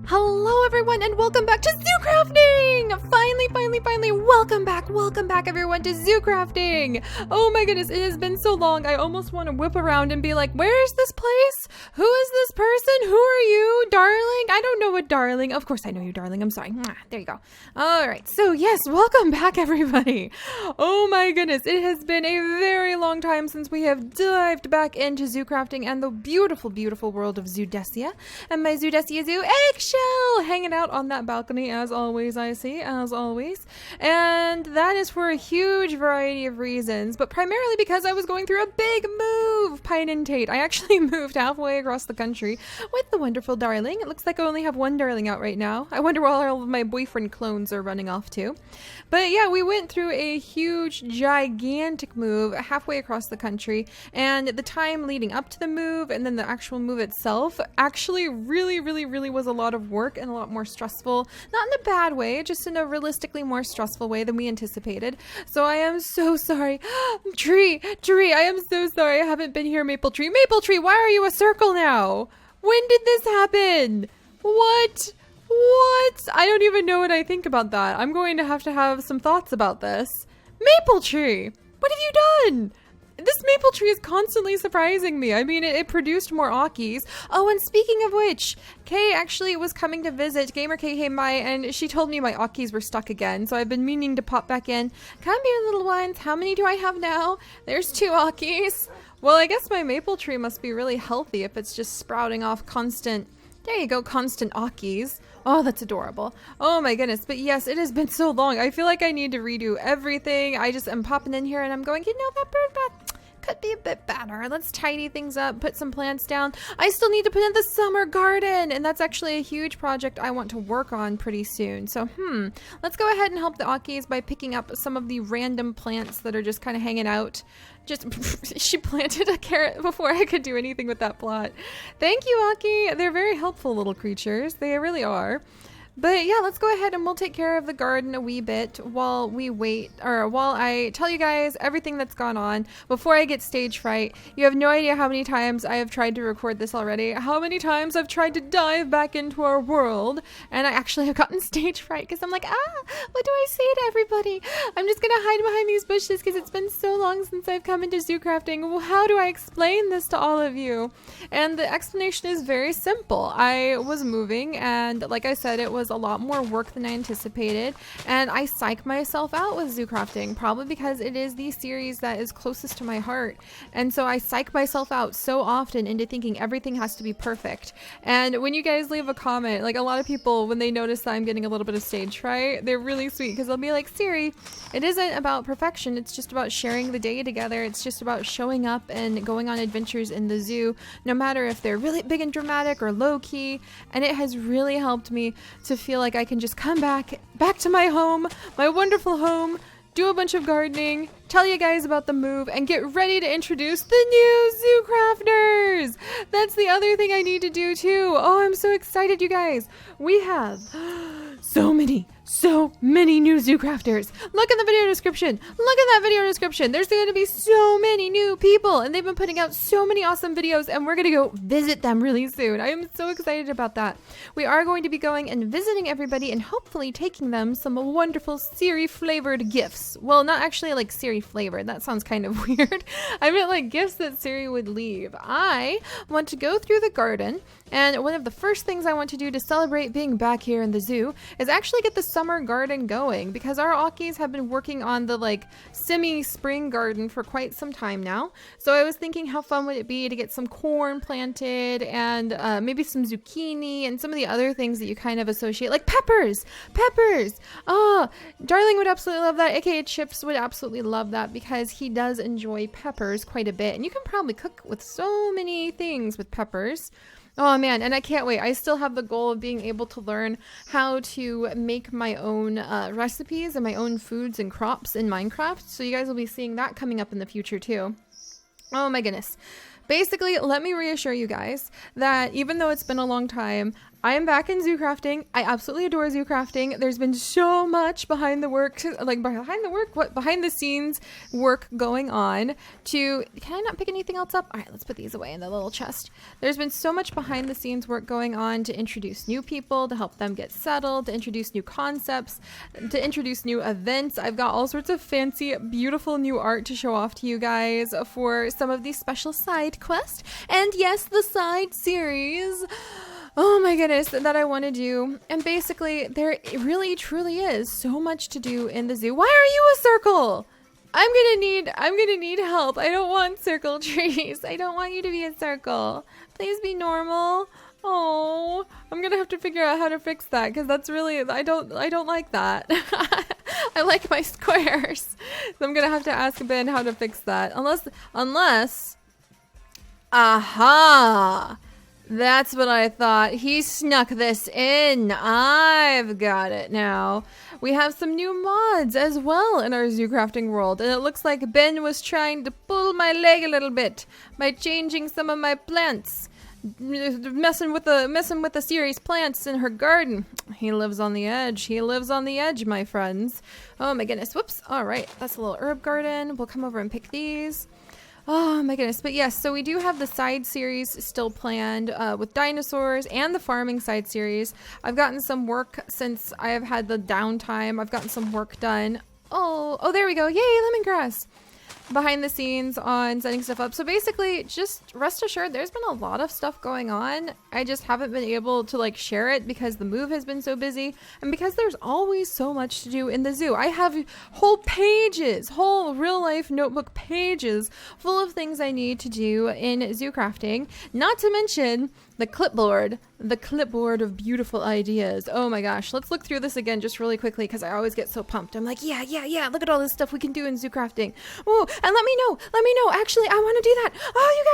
Hello everyone and welcome back to Zoo Crafting! Finally, welcome back everyone to Zoo Crafting! Oh my goodness, it has been so long, I almost want to whip around and be like, where is this place? Who is this person? Who are you? Darling? I don't know a darling. Of course I know you, darling, I'm sorry. There you go. Alright, so yes, welcome back everybody! Oh my goodness, it has been a very long time since we have dived back into Zoo Crafting and the beautiful, beautiful world of Zoodesia and my Zoodesia Zoo eggshell hanging out on that balcony as always, as always. And that is for a huge variety of reasons, but primarily because I was going through a big move, pine and tate. I actually moved halfway across the country with the wonderful darling. It looks like I only have one darling out right now. I wonder where all of my boyfriend clones are running off to. But yeah, we went through a huge, gigantic move halfway across the country, and the time leading up to the move and then the actual move itself actually really was a lot of work and a lot more stressful. Not in a bad way, just in a realistically more stressful way than we anticipated. So I am so sorry. Tree, I am so sorry I haven't been here, Maple Tree. Maple Tree, why are you a circle now? When did this happen? What? I don't even know what I think about that. I'm going to have some thoughts about this. Maple Tree, what have you done? This maple tree is constantly surprising me. I mean, it produced more Akis. Oh, and speaking of which, Kay actually was coming to visit. Gamer Kay came by and she told me my Akis were stuck again. So I've been meaning to pop back in. Come here, little ones. How many do I have now? There's 2 Akis. Well, I guess my maple tree must be really healthy if it's just sprouting off constant... There you go, constant Akis. Oh, that's adorable. Oh my goodness. But yes, it has been so long. I feel like I need to redo everything. I just am popping in here and I'm going, you know, that bird bath could be a bit better. Let's tidy things up, put some plants down. I still need to put in the summer garden, and that's actually a huge project I want to work on pretty soon. So, let's go ahead and help the Akis by picking up some of the random plants that are just kind of hanging out. She planted a carrot before I could do anything with that plot. Thank you, Aki. They're very helpful little creatures. They really are. But yeah, let's go ahead and we'll take care of the garden a wee bit while we wait, or while I tell you guys everything that's gone on before I get stage fright. You have no idea how many times I have tried to record this already, how many times I've tried to dive back into our world, and I actually have gotten stage fright because I'm like, what do I say to everybody? I'm just gonna hide behind these bushes because it's been so long since I've come into Zoo Crafting. Well, how do I explain this to all of you? And the explanation is very simple. I was moving, and like I said, it was a lot more work than I anticipated, and I psych myself out with Zoo Crafting, probably because it is the series that is closest to my heart, and so I psych myself out so often into thinking everything has to be perfect. And when you guys leave a comment, like a lot of people, when they notice that I'm getting a little bit of stage fright, they're really sweet because they'll be like, Seri, it isn't about perfection, it's just about sharing the day together. It's just about showing up and going on adventures in the zoo, no matter if they're really big and dramatic or low-key. And it has really helped me to feel like I can just come back to my home, my wonderful home, do a bunch of gardening, tell you guys about the move, and get ready to introduce the new Zoo Crafters. That's the other thing I need to do too. Oh, I'm so excited, you guys. We have so many new Zoo Crafters. Look in the video description. Look at that video description. There's going to be so many new people, and they've been putting out so many awesome videos, and we're going to go visit them really soon. I am so excited about that. We are going to be going and visiting everybody and hopefully taking them some wonderful Seri flavored gifts. Well, not actually like Seri flavored. That sounds kind of weird. I meant like gifts that Seri would leave. I want to go through the garden, and one of the first things I want to do to celebrate being back here in the zoo is actually get the summer garden going, because our Akis have been working on the like semi-spring garden for quite some time now. So I was thinking, how fun would it be to get some corn planted and maybe some zucchini and some of the other things that you kind of associate, like peppers. Oh, darling would absolutely love that. AKA Chips would absolutely love that because he does enjoy peppers quite a bit, and you can probably cook with so many things with peppers. Oh man, and I can't wait. I still have the goal of being able to learn how to make my own recipes and my own foods and crops in Minecraft. So you guys will be seeing that coming up in the future too. Oh my goodness. Basically, let me reassure you guys that even though it's been a long time, I am back in zoo crafting. I absolutely adore zoo crafting. There's been so much behind the scenes work going on to, can I not pick anything else up? All right, let's put these away in the little chest. There's been so much behind the scenes work going on to introduce new people, to help them get settled, to introduce new concepts, to introduce new events. I've got all sorts of fancy, beautiful new art to show off to you guys for some of these special side quests. And yes, the side series. Oh my goodness, that I want to do. And basically, there really truly is so much to do in the zoo. Why are you a circle? I'm gonna need help. I don't want circle trees. I don't want you to be a circle. Please be normal. Oh, I'm gonna have to figure out how to fix that because that's really, I don't like that. I like my squares. So I'm gonna have to ask Ben how to fix that. Unless, aha! That's what I thought. He snuck this in. I've got it now. We have some new mods as well in our zoo crafting world. And it looks like Ben was trying to pull my leg a little bit by changing some of my plants. Messing with the Seri's plants in her garden. He lives on the edge. He lives on the edge, my friends. Oh my goodness. Whoops. All right. That's a little herb garden. We'll come over and pick these. Oh my goodness. But yes, so we do have the side series still planned with dinosaurs and the farming side series. I've gotten some work since I have had the downtime. I've gotten some work done. Oh, there we go. Yay, lemongrass. Behind the scenes on setting stuff up. So basically, just rest assured, there's been a lot of stuff going on. I just haven't been able to like share it because the move has been so busy and because there's always so much to do in the zoo. I have whole pages, whole real life notebook pages full of things I need to do in zoo crafting, not to mention the clipboard of beautiful ideas. Oh my gosh, let's look through this again just really quickly because I always get so pumped. I'm like, yeah, look at all this stuff we can do in zoo crafting. Oh, and let me know. Actually, I want to do that. Oh, you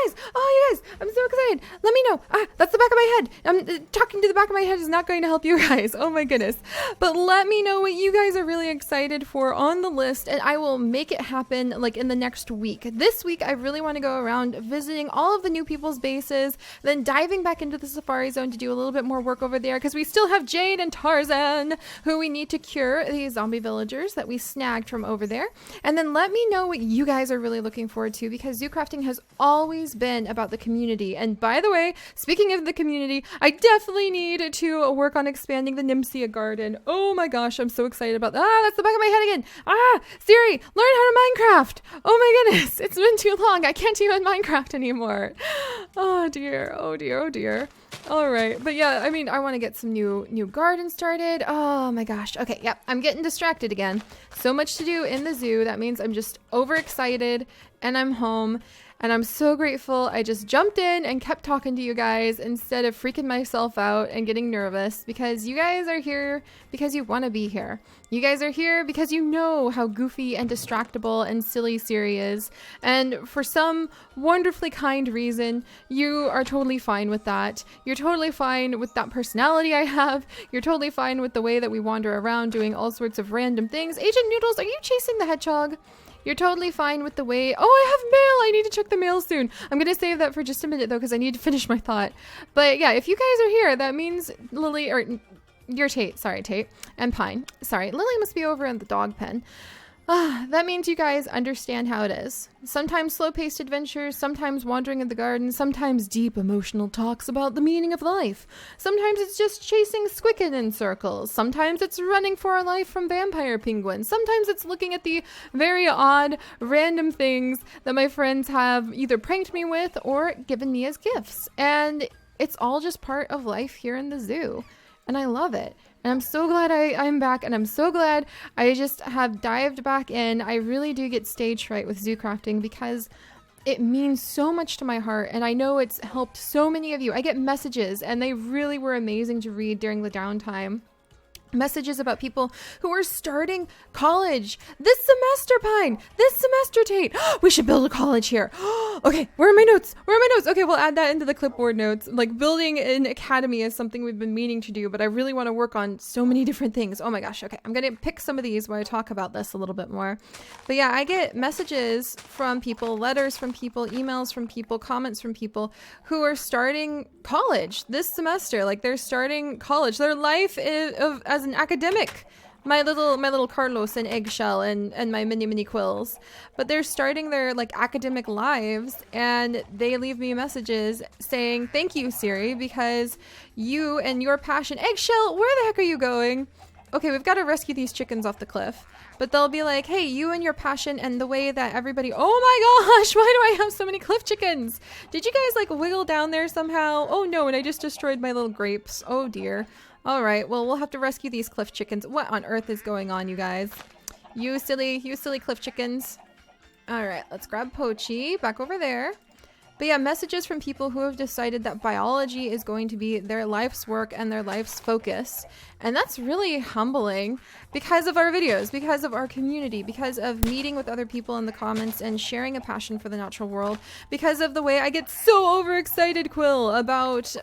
guys, I'm so excited. Let me know. That's the back of my head. I'm talking to the back of my head is not going to help you guys. Oh my goodness. But let me know what you guys are really excited for on the list and I will make it happen like in the next week. This week, I really want to go around visiting all of the new people's bases, then diving back into the safari zone to do a little bit more work over there because we still have Jade and Tarzan who we need to cure, these zombie villagers that we snagged from over there. And then let me know what you guys are really looking forward to because zoo crafting has always been about the community. And by the way, speaking of the community, I definitely need to work on expanding the Nimsia garden. Oh my gosh, I'm so excited about that. That's the back of my head again. Siri, learn how to Minecraft. Oh my goodness, it's been too long. I can't even Minecraft anymore. Oh dear. All right, but yeah, I mean, I want to get some new gardens started. Oh my gosh. Okay, yep, I'm getting distracted again. So much to do in the zoo. That means I'm just overexcited and I'm home. And I'm so grateful I just jumped in and kept talking to you guys instead of freaking myself out and getting nervous because you guys are here because you want to be here. You guys are here because you know how goofy and distractible and silly Seri is. And for some wonderfully kind reason, you are totally fine with that. You're totally fine with that personality I have. You're totally fine with the way that we wander around doing all sorts of random things. Agent Noodles, are you chasing the hedgehog? You're totally fine with the way... Oh, I have mail! I need to check the mail soon. I'm going to save that for just a minute, though, because I need to finish my thought. But yeah, if you guys are here, that means Lily... Or you're Tate. Sorry, Tate. And Pine. Sorry. Lily must be over in the dog pen. That means you guys understand how it is. Sometimes slow-paced adventures, sometimes wandering in the garden, sometimes deep emotional talks about the meaning of life. Sometimes it's just chasing squicken in circles. Sometimes it's running for our life from vampire penguins. Sometimes it's looking at the very odd, random things that my friends have either pranked me with or given me as gifts. And it's all just part of life here in the zoo. And I love it. And I'm so glad I'm back, and I'm so glad I just have dived back in. I really do get stage fright with zoo crafting because it means so much to my heart, and I know it's helped so many of you. I get messages, and they really were amazing to read during the downtime. Messages about people who are starting college this semester, Pine, this semester, Tate. We should build a college here. Okay, where are my notes? Okay, we'll add that into the clipboard notes. Like, building an academy is something we've been meaning to do, but I really want to work on so many different things. Oh my gosh. Okay, I'm gonna pick some of these when I talk about this a little bit more. But yeah, I get messages from people, letters from people, emails from people, comments from people who are starting college this semester. Like, they're starting college. Their life as an academic. My little Carlos and Eggshell and my mini quills. But they're starting their like academic lives, and they leave me messages saying, thank you, Seri, because you and your passion. Eggshell, where the heck are you going? Okay, we've got to rescue these chickens off the cliff. But they'll be like, hey, you and your passion and the way that everybody, oh my gosh, why do I have so many cliff chickens? Did you guys like wiggle down there somehow? Oh no, and I just destroyed my little grapes. Oh dear. All right, well, we'll have to rescue these cliff chickens. What on earth is going on, you guys? You silly cliff chickens. All right, let's grab Pochi back over there. But yeah, messages from people who have decided that biology is going to be their life's work and their life's focus. And that's really humbling because of our videos, because of our community, because of meeting with other people in the comments and sharing a passion for the natural world, because of the way I get so overexcited, Quill, about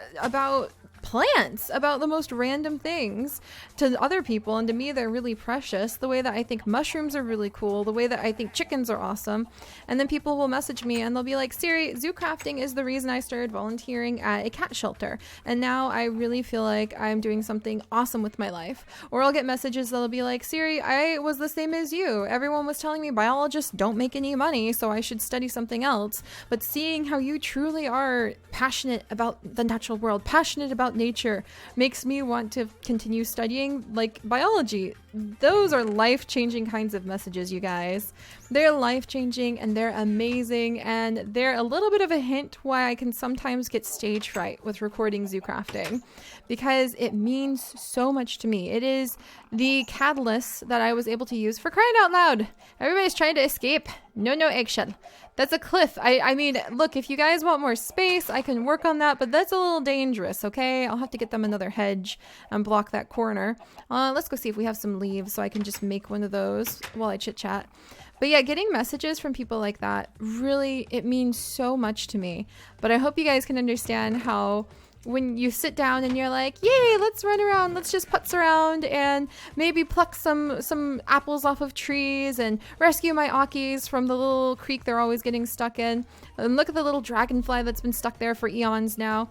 plants, about the most random things to other people, and to me they're really precious. The way that I think mushrooms are really cool, the way that I think chickens are awesome. And then people will message me and they'll be like, Seri, zoo crafting is the reason I started volunteering at a cat shelter, and now I really feel like I'm doing something awesome with my life. Or I'll get messages that'll be like, Seri, I was the same as you. Everyone was telling me biologists don't make any money, so I should study something else. But seeing how you truly are passionate about the natural world, passionate about nature, makes me want to continue studying like biology. Those are life-changing kinds of messages, you guys. They're life-changing and they're amazing, and they're a little bit of a hint why I can sometimes get stage fright with recording zoo crafting, because it means so much to me. It is the catalyst that I was able to use for crying out loud. Everybody's trying to escape. No, Eggshell. That's a cliff. I mean, look, if you guys want more space, I can work on that, but that's a little dangerous, okay? I'll have to get them another hedge and block that corner. Let's go see if we have some leaves so I can just make one of those while I chit-chat. But yeah, getting messages from people like that, really, it means so much to me. But I hope you guys can understand how when you sit down and you're like, yay, let's run around, let's just putz around and maybe pluck some apples off of trees and rescue my Akis from the little creek they're always getting stuck in. And look at the little dragonfly that's been stuck there for eons now.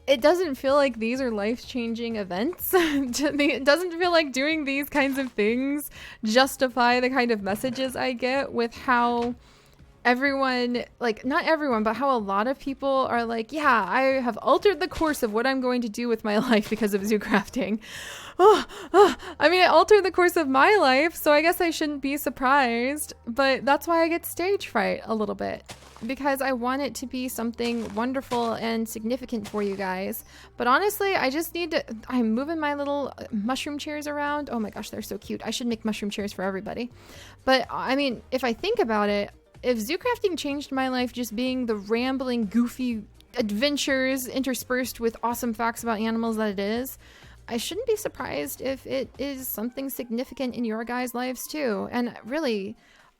It doesn't feel like these are life-changing events. It doesn't feel like doing these kinds of things justify the kind of messages I get with how everyone, like, not everyone, but how a lot of people are like, yeah, I have altered the course of what I'm going to do with my life because of zoo crafting. I mean, it altered the course of my life, so I guess I shouldn't be surprised. But that's why I get stage fright a little bit, because I want it to be something wonderful and significant for you guys. But honestly, I just need to, I'm moving my little mushroom chairs around. Oh my gosh, they're so cute. I should make mushroom chairs for everybody. But I mean, if I think about it, if zoo crafting changed my life just being the rambling, goofy adventures interspersed with awesome facts about animals that it is, I shouldn't be surprised if it is something significant in your guys' lives too. And really,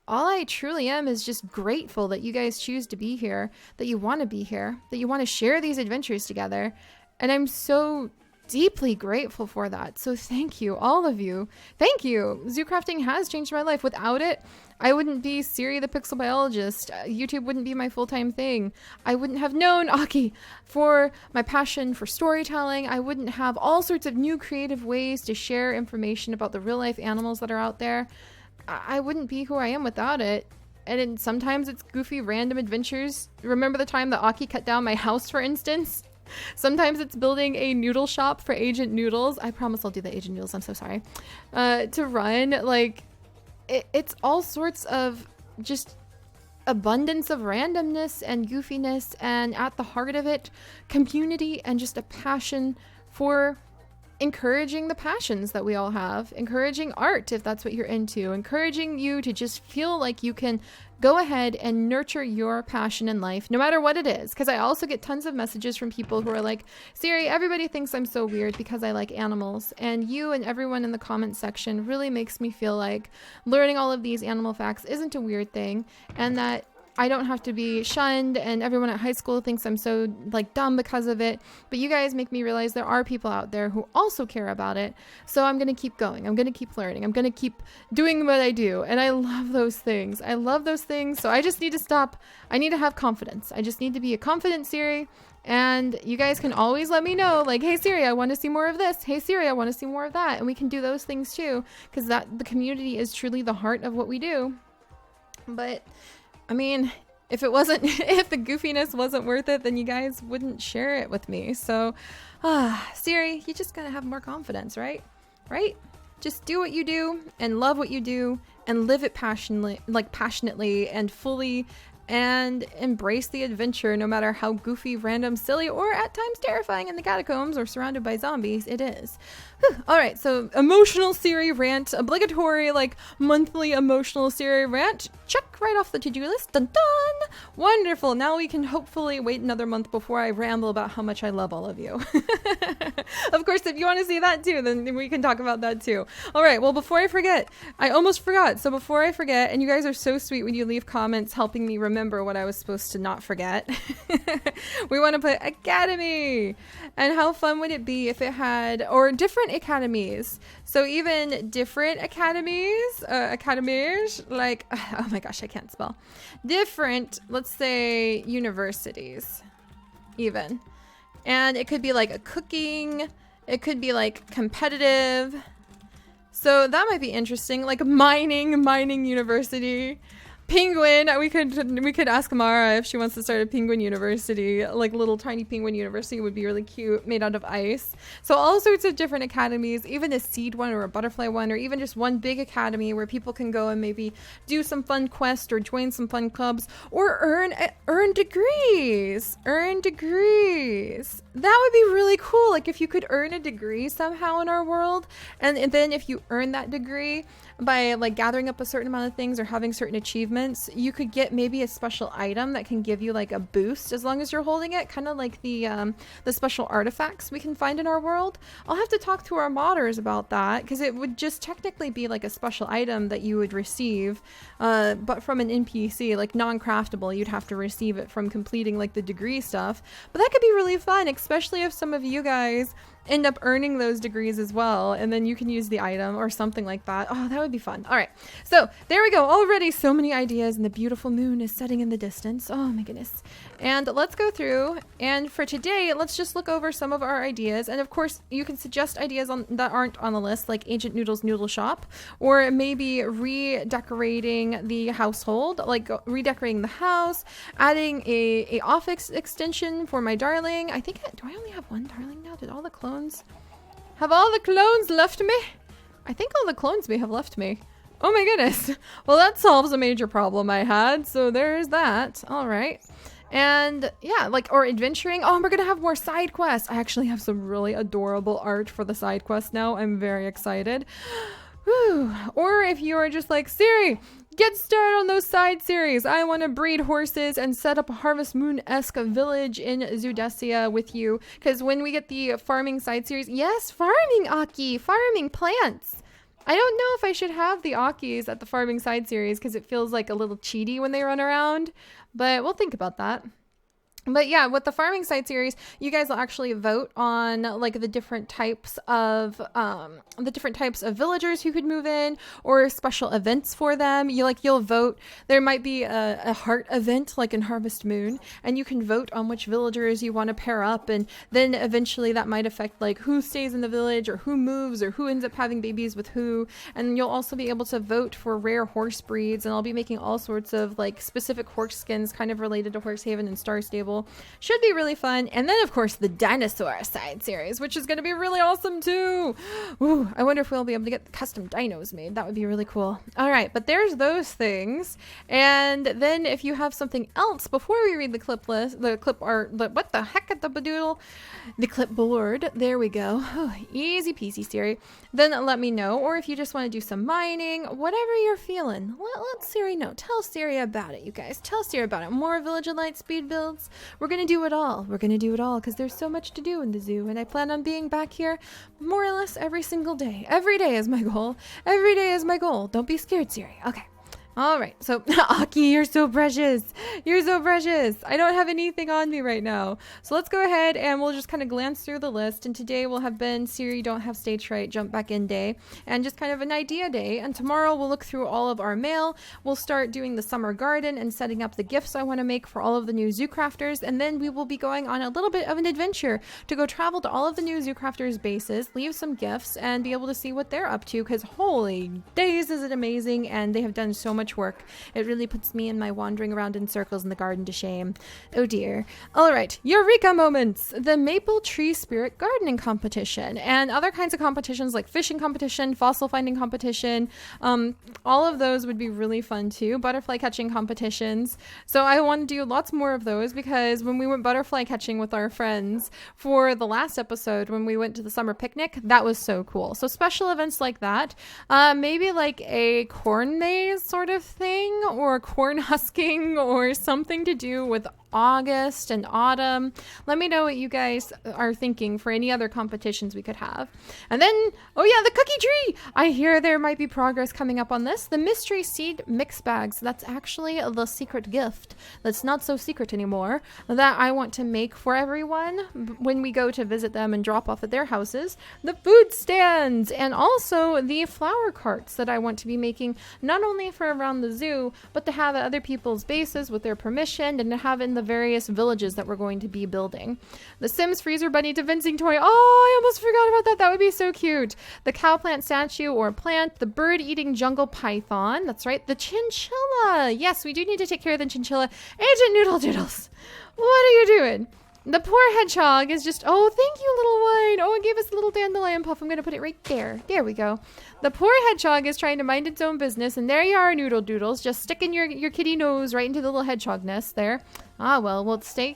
all I truly am is just grateful that you guys choose to be here, that you want to be here, that you want to share these adventures together. And I'm so deeply grateful for that. So thank you, all of you. Thank you. Zoo crafting has changed my life. Without it, I wouldn't be Seri the Pixel Biologist. YouTube wouldn't be my full-time thing. I wouldn't have known Aki for my passion for storytelling. I wouldn't have all sorts of new creative ways to share information about the real-life animals that are out there. I wouldn't be who I am without it. And then sometimes it's goofy, random adventures. Remember the time that Aki cut down my house, for instance? Sometimes it's building a noodle shop for Agent Noodles. I promise I'll do the Agent Noodles. I'm so sorry. To run. Like, it's all sorts of just abundance of randomness and goofiness, and at the heart of it, community and just a passion for encouraging the passions that we all have, encouraging art if that's what you're into, encouraging you to just feel like you can go ahead and nurture your passion in life, no matter what it is. Because I also get tons of messages from people who are like, Seri, everybody thinks I'm so weird because I like animals. And you and everyone in the comment section really makes me feel like learning all of these animal facts isn't a weird thing, and that I don't have to be shunned, and everyone at high school thinks I'm so like dumb because of it. But you guys make me realize there are people out there who also care about it. So I'm going to keep going. I'm going to keep learning. I'm going to keep doing what I do. And I love those things. I love those things. So I just need to stop. I need to have confidence. I just need to be a confident Seri. And you guys can always let me know, like, hey Seri, I want to see more of this. Hey Seri, I want to see more of that. And we can do those things too, because the community is truly the heart of what we do. But I mean, if the goofiness wasn't worth it, then you guys wouldn't share it with me. So, Seri, you just gotta have more confidence, right? Right? Just do what you do and love what you do and live it passionately and fully, and embrace the adventure, no matter how goofy, random, silly, or at times terrifying in the catacombs or surrounded by zombies it is. Whew. All right, so emotional Seri rant, obligatory like monthly emotional Seri rant. Check right off the to-do list. Dun dun! Wonderful. Now we can hopefully wait another month before I ramble about how much I love all of you. Of course, if you want to see that too, then we can talk about that too. All right, well, before I forget, I almost forgot. So before I forget, and you guys are so sweet when you leave comments helping me remember what I was supposed to not forget. We want to put academy. And how fun would it be if it had, or different academies. So even different academies, like, oh my gosh, I can't spell. Different, let's say, universities, even. And it could be like a cooking, it could be like competitive. So that might be interesting, like mining university. Penguin, we could ask Mara if she wants to start a penguin university, like little tiny penguin university would be really cute, made out of ice. So all sorts of different academies, even a seed one or a butterfly one, or even just one big academy where people can go and maybe do some fun quests or join some fun clubs or earn degrees. That would be really cool. Like if you could earn a degree somehow in our world, and then if you earn that degree by like gathering up a certain amount of things or having certain achievements, you could get maybe a special item that can give you like a boost as long as you're holding it, kind of like the special artifacts we can find in our world. I'll have to talk to our modders about that, because it would just technically be like a special item that you would receive, but from an NPC, like non-craftable. You'd have to receive it from completing like the degree stuff, but that could be really fun, especially if some of you guys end up earning those degrees as well, and then you can use the item or something like that. Oh, that would be fun. All right, so there we go. Already so many ideas, and the beautiful moon is setting in the distance. Oh my goodness. And let's go through, and for today, let's just look over some of our ideas. And of course, you can suggest ideas that aren't on the list, like Ancient Noodle's Noodle Shop, or maybe redecorating the household, like redecorating the house, adding a office extension for my darling. I think, do I only have one darling now? Did all the clones have all the clones left me? I think all the clones may have left me. Oh my goodness. Well, that solves a major problem I had. So there's that. All right. And yeah, like, or adventuring. Oh, we're gonna have more side quests. I actually have some really adorable art for the side quests now. I'm very excited. Whew. Or if you are just like, Seri, get started on those side series. I want to breed horses and set up a Harvest Moon-esque village in Zoodesia with you. Because when we get the farming side series, yes, farming, Aki, farming plants. I don't know if I should have the Akis at the farming side series because it feels like a little cheaty when they run around. But we'll think about that. But yeah, with the farming side series, you guys will actually vote on like the different types of villagers who could move in, or special events for them. You'll vote. There might be a heart event like in Harvest Moon, and you can vote on which villagers you want to pair up, and then eventually that might affect like who stays in the village or who moves or who ends up having babies with who. And you'll also be able to vote for rare horse breeds, and I'll be making all sorts of like specific horse skins kind of related to Horsehaven and Star Stable cool. Should be really fun. And then, of course, the dinosaur side series, which is going to be really awesome too. Ooh, I wonder if we'll be able to get custom dinos made. That would be really cool. All right, but there's those things. And then if you have something else before we read the clip list, the clip art, what the heck at the badoodle? The clipboard. There we go. Oh, easy peasy, Seri. Then let me know. Or if you just want to do some mining, whatever you're feeling, let Seri know. Tell Seri about it, you guys. Tell Seri about it. More Village of Light speed builds. We're going to do it all. We're going to do it all because there's so much to do in the zoo. And I plan on being back here more or less every single day. Every day is my goal. Every day is my goal. Don't be scared, Seri. Okay. All right, so Aki, you're so precious. You're so precious. I don't have anything on me right now. So let's go ahead and we'll just kind of glance through the list. And today we'll have been Seri don't have stage fright, jump back in day, and just kind of an idea day. And tomorrow we'll look through all of our mail. We'll start doing the summer garden and setting up the gifts I want to make for all of the new zoo crafters. And then we will be going on a little bit of an adventure to go travel to all of the new zoo crafters bases, leave some gifts, and be able to see what they're up to. Because holy days, is it amazing. And they have done so much work. It really puts me and my wandering around in circles in the garden to shame. Oh dear. All right, Eureka moments. The Maple Tree Spirit Gardening Competition and other kinds of competitions like fishing competition, fossil finding competition. All of those would be really fun too. Butterfly catching competitions. So I want to do lots more of those because when we went butterfly catching with our friends for the last episode, when we went to the summer picnic, that was so cool. So special events like that, maybe like a corn maze sort of thing, or corn husking, or something to do with August and autumn. Let me know what you guys are thinking for any other competitions we could have. And then, oh yeah, the cookie tree. I hear there might be progress coming up on this. The mystery seed mix bags. That's actually the secret gift that's not so secret anymore that I want to make for everyone when we go to visit them and drop off at their houses. The food stands and also the flower carts that I want to be making, not only for around the zoo, but to have at other people's bases with their permission and to have in the various villages that we're going to be building. The Sims freezer bunny defencing toy. Oh, I almost forgot about that. That would be so cute. The cow plant statue or plant. The bird eating jungle python. That's right. The chinchilla. Yes, we do need to take care of the chinchilla. Agent Noodle Doodles. What are you doing? The poor hedgehog is just, oh, thank you, little one. Oh, it gave us a little dandelion puff. I'm going to put it right there. There we go. The poor hedgehog is trying to mind its own business. And there you are, Noodle Doodles, just sticking your kitty nose right into the little hedgehog nest there. Ah, well, stay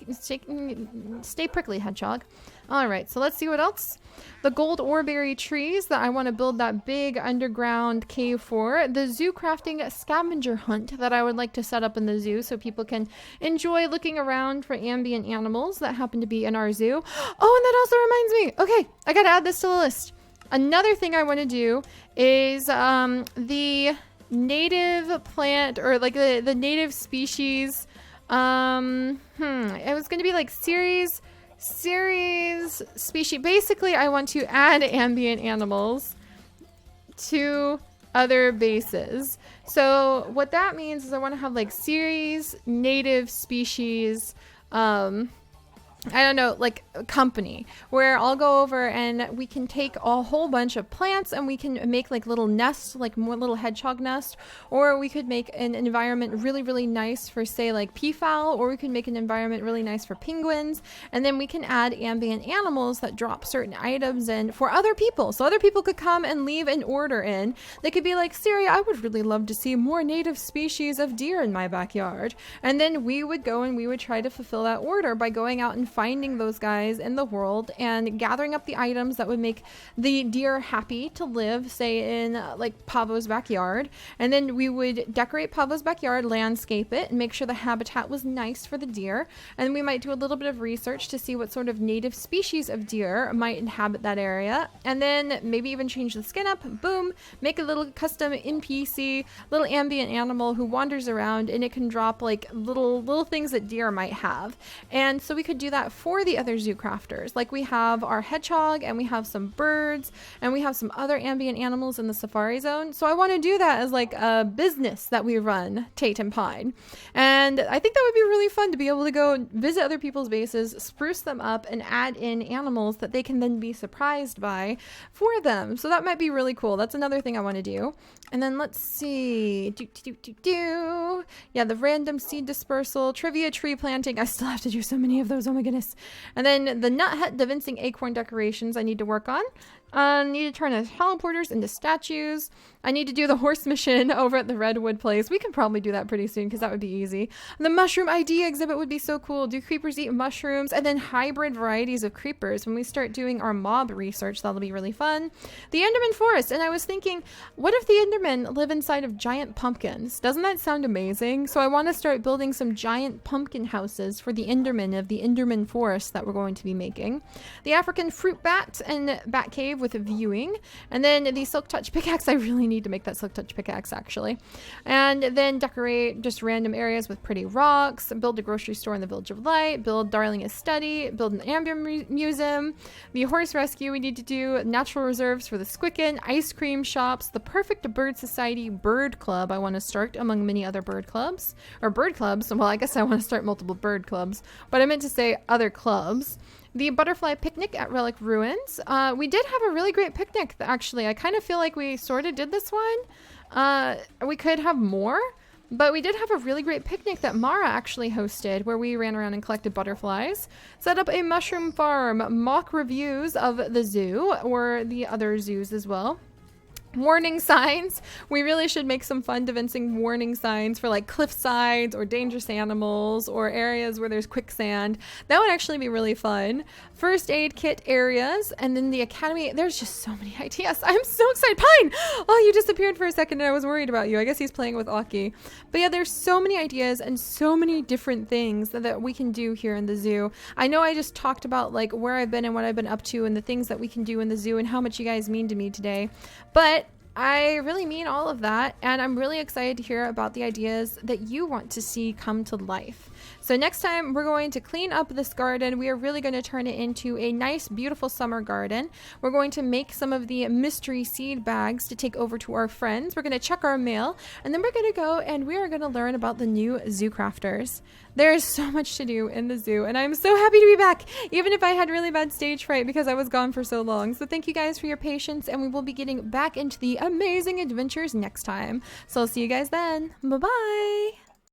prickly, hedgehog. All right, so let's see what else. The gold oreberry trees that I want to build that big underground cave for. The zoo crafting scavenger hunt that I would like to set up in the zoo so people can enjoy looking around for ambient animals that happen to be in our zoo. Oh, and that also reminds me. Okay, I got to add this to the list. Another thing I want to do is the native plant or like the native species. It was going to be like series species. Basically, I want to add ambient animals to other bases. So what that means is I want to have like series native species, I don't know, like a company where I'll go over and we can take a whole bunch of plants and we can make like little nests, like more little hedgehog nest, or we could make an environment really, really nice for say like peafowl, or we could make an environment really nice for penguins. And then we can add ambient animals that drop certain items in for other people. So other people could come and leave an order in. They could be like, Seri, I would really love to see more native species of deer in my backyard. And then we would go and we would try to fulfill that order by going out and finding those guys in the world and gathering up the items that would make the deer happy to live, say in like Pavo's backyard. And then we would decorate Pavo's backyard, landscape it, and make sure the habitat was nice for the deer. And we might do a little bit of research to see what sort of native species of deer might inhabit that area. And then maybe even change the skin up, boom, make a little custom NPC, little ambient animal who wanders around, and it can drop like little things that deer might have. And so we could do that that for the other zoo crafters. Like we have our hedgehog and we have some birds and we have some other ambient animals in the safari zone. So I want to do that as like a business that we run, Tate and Pine. And I think that would be really fun to be able to go visit other people's bases, spruce them up, and add in animals that they can then be surprised by for them. So that might be really cool. That's another thing I want to do. And then let's see. Yeah, the random seed dispersal, trivia tree planting. I still have to do so many of those. Oh my goodness. And then the nut hut evincing acorn decorations I need to work on. I need to turn the teleporters into statues. I need to do the horse mission over at the Redwood place. We can probably do that pretty soon because that would be easy. And the mushroom ID exhibit would be so cool. Do creepers eat mushrooms? And then hybrid varieties of creepers. When we start doing our mob research, that'll be really fun. The Enderman forest. And I was thinking, what if the Endermen live inside of giant pumpkins? Doesn't that sound amazing? So I want to start building some giant pumpkin houses for the Endermen of the Enderman forest that we're going to be making. The African fruit bat and bat cave with a viewing, and then the silk touch pickaxe. I really need to make that silk touch pickaxe actually. And then decorate just random areas with pretty rocks, build a grocery store in the Village of Light, build Darling a study, build an ambient museum, the horse rescue we need to do, natural reserves for the Squicken, ice cream shops, the perfect bird society bird club I want to start among many other bird clubs, or bird clubs. Well, I guess I want to start multiple bird clubs, but I meant to say other clubs. The butterfly picnic at Relic Ruins. We did have a really great picnic, actually. I kind of feel like we sort of did this one. We could have more, but we did have a really great picnic that Mara actually hosted, where we ran around and collected butterflies. Set up a mushroom farm, mock reviews of the zoo, or the other zoos as well. Warning signs. We really should make some fun evincing warning signs for like cliff sides or dangerous animals or areas where there's quicksand. That would actually be really fun. First aid kit areas, and then the academy. There's just so many ideas. I'm so excited. Pine! Oh, you disappeared for a second and I was worried about you. I guess he's playing with Aki. But yeah, there's so many ideas and so many different things that we can do here in the zoo. I know I just talked about like where I've been and what I've been up to and the things that we can do in the zoo and how much you guys mean to me today. But I really mean all of that, and I'm really excited to hear about the ideas that you want to see come to life. So next time we're going to clean up this garden. We are really going to turn it into a nice, beautiful summer garden. We're going to make some of the mystery seed bags to take over to our friends. We're going to check our mail, and then we're going to go and we are going to learn about the new zoo crafters. There is so much to do in the zoo, and I'm so happy to be back, even if I had really bad stage fright because I was gone for so long. So thank you guys for your patience, and we will be getting back into the amazing adventures next time. So I'll see you guys then. Bye-bye.